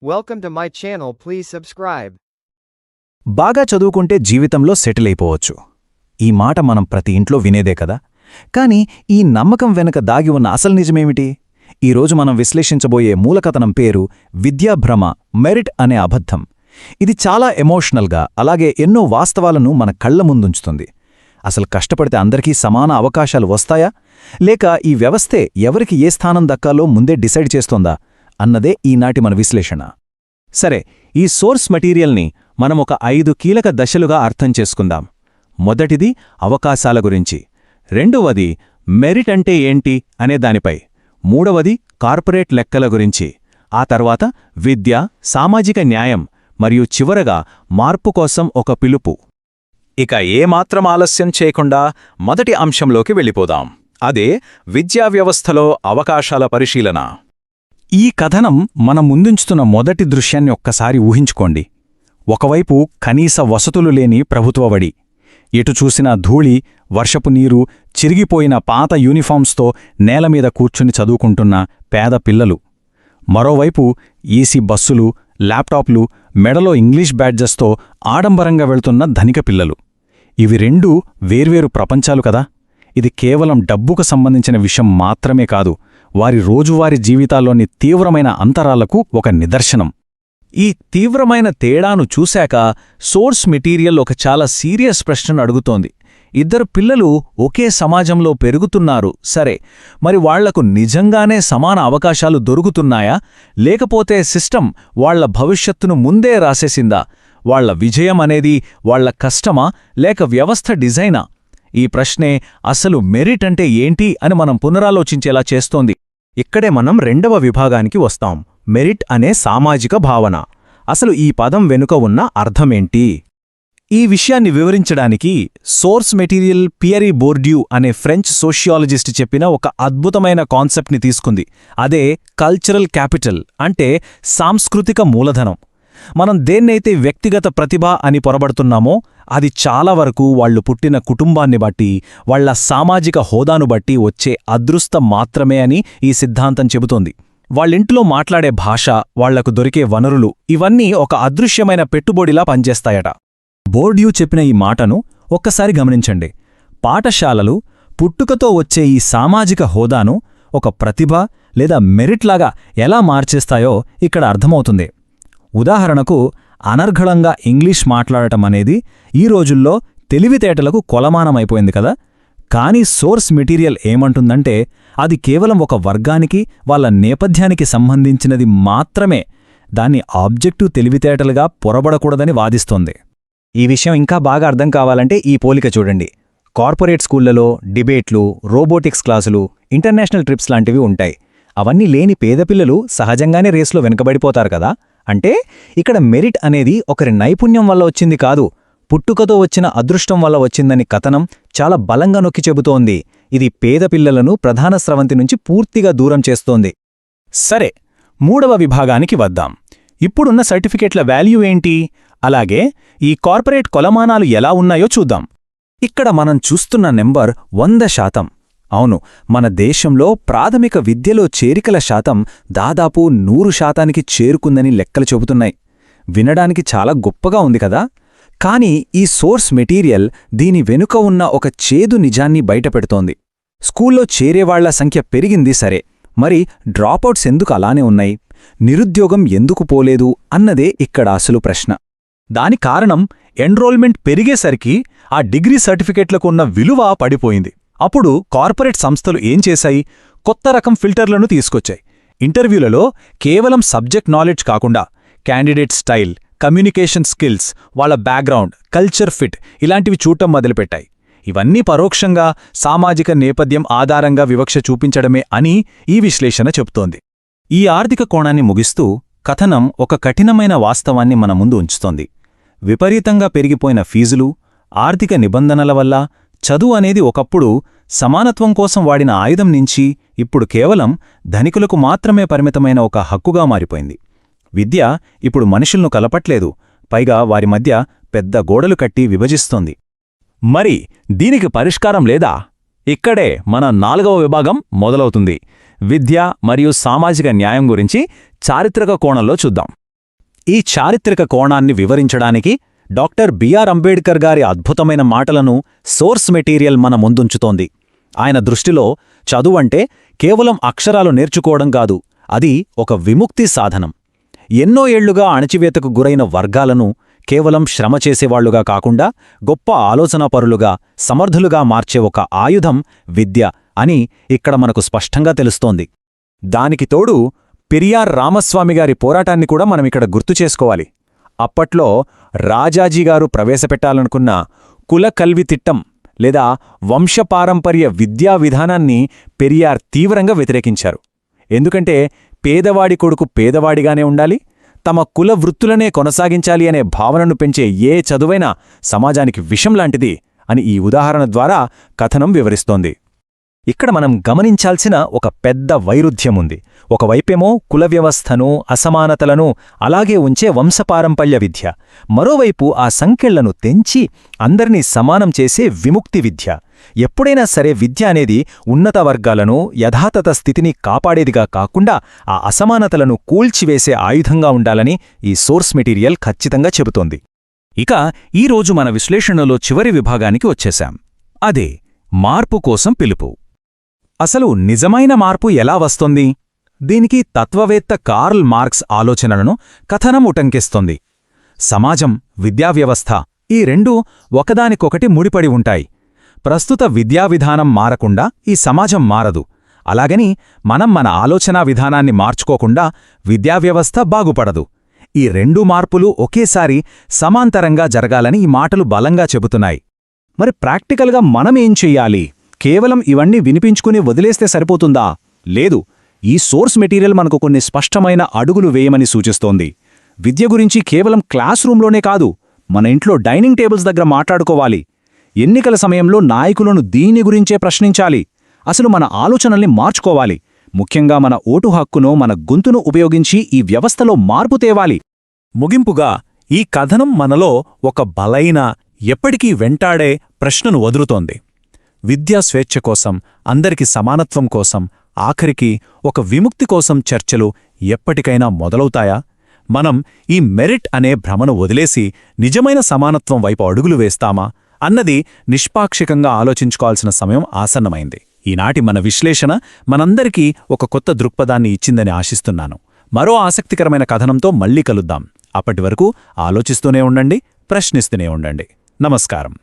Welcome to my channel. Please subscribe. బాగా చదువుకుంటే జీవితంలో సెటిల్ అయిపోవచ్చు. ఈ మాట మనం ప్రతి ఇంట్లో వినేదే కదా. కానీ ఈ నమ్మకం వెనుక దాగి ఉన్న అసలు నిజమేమిటి? ఈరోజు మనం విశ్లేషించబోయే మూలకథనం పేరు విద్యాభ్రమ, మెరిట్ అనే అబద్ధం. ఇది చాలా ఎమోషనల్గా, అలాగే ఎన్నో వాస్తవాలను మన కళ్ల ముందుంచుతుంది. అసలు కష్టపడితే అందరికీ సమాన అవకాశాలు వస్తాయా, లేక ఈ వ్యవస్థే ఎవరికి ఏ స్థానం దక్కాలో ముందే డిసైడ్ చేస్తోందా అన్నదే ఈనాటి మన విశ్లేషణ. సరే, ఈ సోర్స్ మెటీరియల్ని మనం ఒక 5 కీలక దశలుగా అర్థం చేసుకుందాం. మొదటిది అవకాశాల గురించి, రెండవది మెరిట్ అంటే ఏంటి అనే దానిపై, మూడవది కార్పొరేట్ లెక్కల గురించి, ఆ తర్వాత విద్య, సామాజిక న్యాయం మరియు చివరగా మార్పు కోసం ఒక పిలుపు. ఇక ఏమాత్రం ఆలస్యం చేయకుండా మొదటి అంశంలోకి వెళ్ళిపోదాం. అదే విద్యా వ్యవస్థలో అవకాశాల పరిశీలన. ఈ కథనం మన ముందుంచుతున్న మొదటి దృశ్యాన్ని ఒక్కసారి ఊహించుకోండి. ఒకవైపు కనీస వసతులు లేని ప్రభుత్వబడి, ఎటు చూసినా ధూళి, వర్షపు నీరు, చిరిగిపోయిన పాత యూనిఫామ్స్తో నేలమీద కూర్చుని చదువుకుంటున్న పేద పిల్లలు. మరోవైపు ఏసీ బస్సులు, ల్యాప్టాప్లు, మెడలో ఇంగ్లీష్ బ్యాడ్జెస్తో ఆడంబరంగా వెళ్తున్న ధనిక పిల్లలు. ఇవి రెండూ వేర్వేరు ప్రపంచాలు కదా. ఇది కేవలం డబ్బుకు సంబంధించిన విషయం మాత్రమే కాదు, వారి రోజువారీ జీవితాల్లోని తీవ్రమైన అంతరాలకు ఒక నిదర్శనం. ఈ తీవ్రమైన తేడాను చూశాక సోర్స్ మెటీరియల్ ఒక చాలా సీరియస్ ప్రశ్నను అడుగుతోంది. ఇద్దరు పిల్లలు ఒకే సమాజంలో పెరుగుతున్నారు, సరే, మరి వాళ్లకు నిజంగానే సమాన అవకాశాలు దొరుకుతున్నాయా, లేకపోతే సిస్టమ్ వాళ్ల భవిష్యత్తును ముందే రాసేసిందా? వాళ్ల విజయం అనేది వాళ్ల కష్టమా, లేక వ్యవస్థ డిజైనా? ఈ ప్రశ్నే అసలు మెరిట్ అంటే ఏంటి అని మనం పునరాలోచించేలా చేస్తోంది. ఇక్కడే మనం రెండవ విభాగానికి వస్తాం, మెరిట్ అనే సామాజిక భావన. అసలు ఈ పదం వెనుక ఉన్న అర్థమేంటి? ఈ విషయాన్ని వివరించడానికి సోర్స్ మెటీరియల్ పియరీ బోర్డ్యూ అనే ఫ్రెంచ్ సోషియాలజిస్ట్ చెప్పిన ఒక అద్భుతమైన కాన్సెప్ట్ని తీసుకుంది. అదే కల్చరల్ క్యాపిటల్, అంటే సాంస్కృతిక మూలధనం. మనం దేన్నైతే వ్యక్తిగత ప్రతిభ అని పొరబడుతున్నామో అది చాలా వరకు వాళ్లు పుట్టిన కుటుంబాన్ని బట్టి, వాళ్ల సామాజిక హోదాను బట్టి వచ్చే అదృష్టం మాత్రమే అని ఈ సిద్ధాంతం చెబుతోంది. వాళ్ళింట్లో మాట్లాడే భాష, వాళ్లకు దొరికే వనరులు, ఇవన్నీ ఒక అదృశ్యమైన పెట్టుబడిలా పనిచేస్తాయట. బోర్డ్యూ చెప్పిన ఈ మాటను ఒక్కసారి గమనించండి. పాఠశాలలు పుట్టుకతో వచ్చే ఈ సామాజిక హోదాను ఒక ప్రతిభ లేదా మెరిట్లాగా ఎలా మార్చేస్తాయో ఇక్కడ అర్థమవుతుంది. ఉదాహరణకు, అనర్ఘళంగా ఇంగ్లీష్ మాట్లాడటమనేది ఈ రోజుల్లో తెలివితేటలకు కొలమానమైపోయింది కదా. కానీ సోర్స్ మెటీరియల్ ఏమంటుందంటే అది కేవలం ఒక వర్గానికి, వాళ్ళ నేపథ్యానికి సంబంధించినది మాత్రమే. దాన్ని ఆబ్జెక్టివ్ తెలివితేటలుగా పొరబడకూడదని వాదిస్తోంది. ఈ విషయం ఇంకా బాగా అర్థం కావాలంటే ఈ పోలిక చూడండి. కార్పొరేట్ స్కూళ్లలో డిబేట్లు, రోబోటిక్స్ క్లాసులు, ఇంటర్నేషనల్ ట్రిప్స్ లాంటివి ఉంటాయి. అవన్నీ లేని పేదపిల్లలు సహజంగానే రేసులో వెనుకబడిపోతారు కదా. అంటే ఇక్కడ మెరిట్ అనేది ఒకరి నైపుణ్యం వల్ల వచ్చింది కాదు, పుట్టుకతో వచ్చిన అదృష్టం వల్ల వచ్చిందని కథనం చాలా బలంగా నొక్కి చెబుతోంది. ఇది పేద పిల్లలను ప్రధాన స్రవంతి నుంచి పూర్తిగా దూరం చేస్తోంది. సరే, మూడవ విభాగానికి వద్దాం. ఇప్పుడున్న సర్టిఫికెట్ల వాల్యూ ఏంటి, అలాగే ఈ కార్పొరేట్ కొలమానాలు ఎలా ఉన్నాయో చూద్దాం. ఇక్కడ మనం చూస్తున్న నెంబర్ 100%. అవును, మన దేశంలో ప్రాథమిక విద్యలో చేరికల శాతం దాదాపు 100%కి చేరుకుందని లెక్కలు చెబుతున్నాయి. వినడానికి చాలా గొప్పగా ఉంది కదా. కానీ ఈ సోర్స్ మెటీరియల్ దీని వెనుక ఉన్న ఒక చేదు నిజాన్ని బయటపెడుతోంది. స్కూల్లో చేరేవాళ్ల సంఖ్య పెరిగింది సరే, మరి డ్రాపౌట్స్ ఎందుకు అలానే ఉన్నాయి, నిరుద్యోగం ఎందుకు పోలేదు అన్నదే ఇక్కడ అసలు ప్రశ్న. దాని కారణం ఎన్రోల్మెంట్ పెరిగేసరికి ఆ డిగ్రీ సర్టిఫికెట్లకు ఉన్న విలువ పడిపోయింది. అప్పుడు కార్పొరేట్ సంస్థలు ఏం చేశాయి? కొత్త రకం ఫిల్టర్లను తీసుకొచ్చాయి. ఇంటర్వ్యూలలో కేవలం సబ్జెక్ట్ నాలెడ్జ్ కాకుండా క్యాండిడేట్ స్టైల్, కమ్యూనికేషన్ స్కిల్స్, వాళ్ళ బ్యాక్గ్రౌండ్, కల్చర్ ఫిట్ ఇలాంటివి చూడటం మొదలుపెట్టాయి. ఇవన్నీ పరోక్షంగా సామాజిక నేపథ్యం ఆధారంగా వివక్ష చూపించడమే అని ఈ విశ్లేషణ చెబుతోంది. ఈ ఆర్థిక కోణాన్ని ముగిస్తూ కథనం ఒక కఠినమైన వాస్తవాన్ని మన ముందు ఉంచుతోంది. విపరీతంగా పెరిగిపోయిన ఫీజులు, ఆర్థిక నిబంధనల వల్ల చదువు అనేది ఒకప్పుడు సమానత్వం కోసం వాడిన ఆయుధం నుంచి ఇప్పుడు కేవలం ధనికులకు మాత్రమే పరిమితమైన ఒక హక్కుగా మారిపోయింది. విద్య ఇప్పుడు మనుషులను కలపట్లేదు, పైగా వారి మధ్య పెద్ద గోడలు కట్టి విభజిస్తోంది. మరి దీనికి పరిష్కారం లేదా? ఇక్కడే మన 4వ విభాగం మొదలవుతుంది. విద్య మరియు సామాజిక న్యాయం గురించి చారిత్రక కోణంలో చూద్దాం. ఈ చారిత్రక కోణాన్ని వివరించడానికి డాక్టర్ బిఆర్ అంబేడ్కర్ గారి అద్భుతమైన మాటలను సోర్స్ మెటీరియల్ మన ముందుంచుతోంది. ఆయన దృష్టిలో చదువంటే కేవలం అక్షరాలు నేర్చుకోవడం కాదు, అది ఒక విముక్తి సాధనం. ఎన్నో ఏళ్లుగా అణచివేతకు గురైన వర్గాలను కేవలం శ్రమ చేసేవాళ్లుగా కాకుండా గొప్ప ఆలోచనాపరులుగా, సమర్థులుగా మార్చే ఒక ఆయుధం విద్య అని ఇక్కడ మనకు స్పష్టంగా తెలుస్తోంది. దానికి తోడు పెరియార్ రామస్వామిగారి పోరాటాన్ని కూడా మనమిక్కడ గుర్తు చేసుకోవాలి. అప్పట్లో రాజాజీగారు ప్రవేశపెట్టాలనుకున్న కుల కల్వి తిట్టం లేదా వంశపారంపర్య విద్యా విధానాన్ని పెరియార్ తీవ్రంగా వ్యతిరేకించారు. ఎందుకంటే పేదవాడి కొడుకు పేదవాడిగానే ఉండాలి, తమ కుల వృత్తులనే కొనసాగించాలి అనే భావనను పెంచే ఏ చదువైనా సమాజానికి విషంలాంటిది అని ఈ ఉదాహరణ ద్వారా కథనం వివరిస్తోంది. ఇక్కడ మనం గమనించాల్సిన ఒక పెద్ద వైరుధ్యముంది. ఒకవైపేమో కుల వ్యవస్థను, అసమానతలను అలాగే ఉంచే వంశపారంపర్య విద్య, మరోవైపు ఆ సంకెళ్లను తెంచి అందరినీ సమానం చేసే విముక్తి విద్య. ఎప్పుడైనా సరే విద్య అనేది ఉన్నత వర్గాలను, యథాతథ స్థితిని కాపాడేదిగా కాకుండా ఆ అసమానతలను కూల్చివేసే ఆయుధంగా ఉండాలని ఈ సోర్స్ మెటీరియల్ ఖచ్చితంగా చెబుతోంది. ఇక ఈరోజు మన విశ్లేషణలో చివరి విభాగానికి వచ్చేశాం. అదే మార్పు కోసం పిలుపు. అసలు నిజమైన మార్పు ఎలా వస్తోంది? దీనికి తత్వవేత్త కార్ల్ మార్క్స్ ఆలోచనలను కథనం ఉటంకిస్తోంది. సమాజం, విద్యావ్యవస్థ ఈ రెండూ ఒకదానికొకటి ముడిపడి ఉంటాయి. ప్రస్తుత విద్యావిధానం మారకుండా ఈ సమాజం మారదు. అలాగని మనం మన ఆలోచనా విధానాన్ని మార్చుకోకుండా విద్యావ్యవస్థ బాగుపడదు. ఈ రెండూ మార్పులు ఒకేసారి సమాంతరంగా జరగాలని ఈ మాటలు బలంగా చెబుతున్నాయి. మరి ప్రాక్టికల్గా మనమేం చెయ్యాలి? కేవలం ఇవన్నీ వినిపించుకుని వదిలేస్తే సరిపోతుందా? లేదు. ఈ సోర్స్ మెటీరియల్ మనకు కొన్ని స్పష్టమైన అడుగులు వేయమని సూచిస్తోంది. విద్య గురించి కేవలం క్లాస్ రూంలోనే కాదు, మన ఇంట్లో డైనింగ్ టేబుల్స్ దగ్గర మాట్లాడుకోవాలి. ఎన్నికల సమయంలో నాయకులను దీని గురించే ప్రశ్నించాలి. అసలు మన ఆలోచనల్ని మార్చుకోవాలి. ముఖ్యంగా మన ఓటు హక్కును, మన గొంతును ఉపయోగించి ఈ వ్యవస్థలో మార్పు తేవాలి. ముగింపుగా ఈ కథనం మనలో ఒక బలైన, ఎప్పటికీ వెంటాడే ప్రశ్నను వదులుతోంది. విద్యా స్వేచ్ఛ కోసం, అందరికి సమానత్వం కోసం, ఆఖరికి ఒక విముక్తి కోసం చర్చలు ఎప్పటికైనా మొదలవుతాయా? మనం ఈ మెరిట్ అనే భ్రమను వదిలేసి నిజమైన సమానత్వం వైపు అడుగులు వేస్తామా అన్నది నిష్పాక్షికంగా ఆలోచించుకోవాల్సిన సమయం ఆసన్నమైంది. ఈనాటి మన విశ్లేషణ మనందరికీ ఒక కొత్త దృక్పథాన్ని ఇచ్చిందని ఆశిస్తున్నాను. మరో ఆసక్తికరమైన కథనంతో మళ్ళీ కలుద్దాం. అప్పటివరకు ఆలోచిస్తూనే ఉండండి, ప్రశ్నిస్తూనే ఉండండి. నమస్కారం.